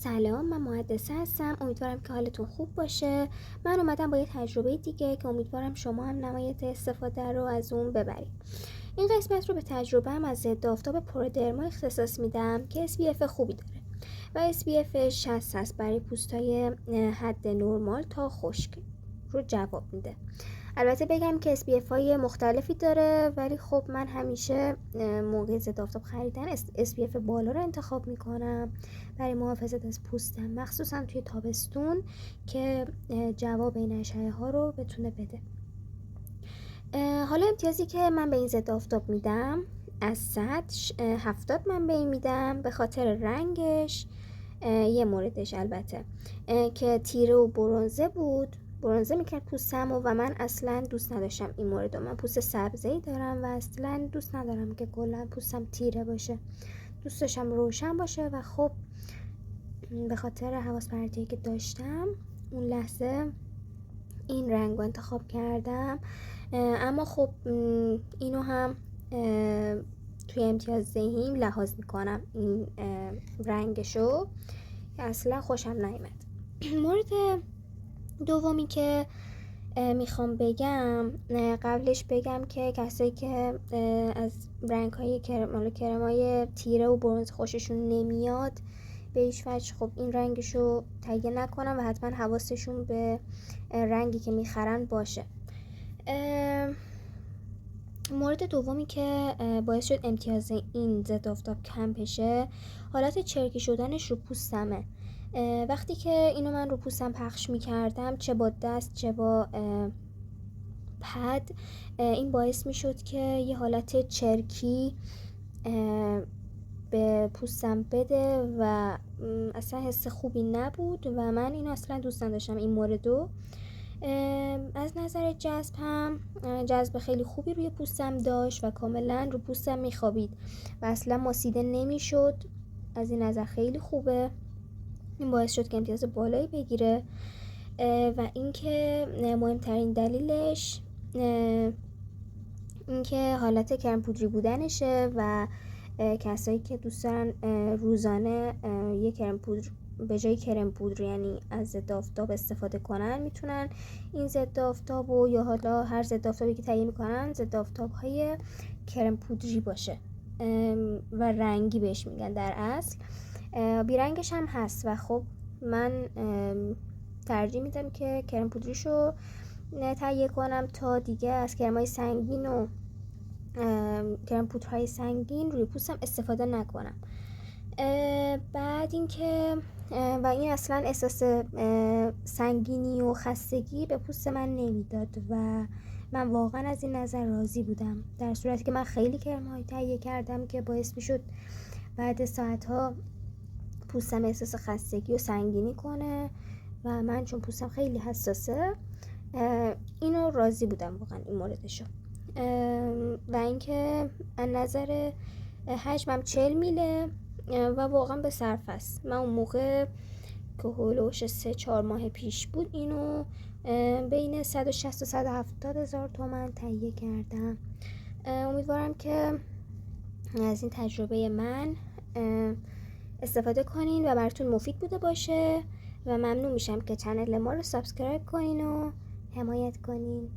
سلام، من مهندسه هستم. امیدوارم که حالتون خوب باشه. من اومدم با یه تجربه دیگه که امیدوارم شما هم نمایت استفاده رو از اون ببرید. این قسمت رو به تجربه‌ام از ضد آفتاب پرودرما اختصاص میدم که SPF خوبی داره و SPF 60 هست برای پوستای حد نرمال تا خشک رو جواب میده. البته بگم که SPF های مختلفی داره، ولی خب من همیشه موقع ضد آفتاب خریدن SPF بالا رو انتخاب میکنم برای محافظت از پوستم، مخصوصا توی تابستون که جواب این اشعه ها رو بتونه بده. حالا امتیازی که من به این ضد آفتاب میدم از 100 70 من به این میدم به خاطر رنگش. یه موردش البته که تیره و برنزه بود، برنزه میکرد پوستم و من اصلا دوست نداشتم این مورد. من پوست سبزه‌ای دارم و اصلا دوست ندارم که کلا پوستم تیره باشه، دوست داشتم روشن باشه و خب به خاطر حواس پرتی‌ای که داشتم اون لحظه این رنگ رو انتخاب کردم. اما خب اینو هم توی امتیاز ذهنیم لحاظ میکنم این رنگشو که اصلا خوشم نیامد. مورد دومی که میخوام بگم، قبلش بگم که کسایی که از رنگ های کرمای تیره و برنز خوششون نمیاد به هیچ وجه خب این رنگشو تهیه نکنن و حتما حواسشون به رنگی که میخرن باشه. مورد دومی که باعث شد امتیاز این ضد آفتاب کم بشه حالت چرکی شدنش رو پوستمه. وقتی که اینو من رو پوستم پخش میکردم، چه با دست چه با پد، این باعث میشد که یه حالت چرکی به پوستم بده و اصلا حس خوبی نبود و من اینو اصلا دوست نداشتم. این موردو از نظر جذب هم جذب خیلی خوبی روی پوستم داشت و کاملا رو پوستم میخوابید و اصلا ماسیده نمیشد. از این نظر خیلی خوبه. این باعث شد که امتیاز بالایی بگیره و اینکه مهمترین دلیلش اینکه حالت کرم پودری بودنشه و کسایی که دوست دارن روزانه یه کرم پودر به جای کرم پودر یعنی از ضد آفتاب استفاده کنن، میتونن این ضد آفتاب و یا حالا هر ضد آفتابی که تهیه میکنن ضد آفتاب های کرم پودری باشه و رنگی بهش میگن در اصل. بیرنگش هم هست و خب من ترجیح میدم که کرم پودریشو تهیه کنم تا دیگه از کرمای سنگین و کرم پودرهای سنگین روی پوستم استفاده نکنم. بعد اینکه و این اصلا احساس سنگینی و خستگی به پوست من نمیداد و من واقعا از این نظر راضی بودم، در صورتی که من خیلی کرم‌های تهیه کردم که باعث میشد بعد ساعتها پوستم احساس خستگی و سنگینی کنه و من چون پوستم خیلی حساسه اینو راضی بودم واقعا این موردشو. و اینکه از نظر حجمم 40 میله و واقعا به صرف است. من اون موقع که هولوش 3-4 ماه پیش بود اینو بین 160 تا 170 هزار تومان تهیه کردم. امیدوارم که از این تجربه من استفاده کنین و براتون مفید بوده باشه و ممنون میشم که چنل ما رو سابسکرایب کنین و حمایت کنین.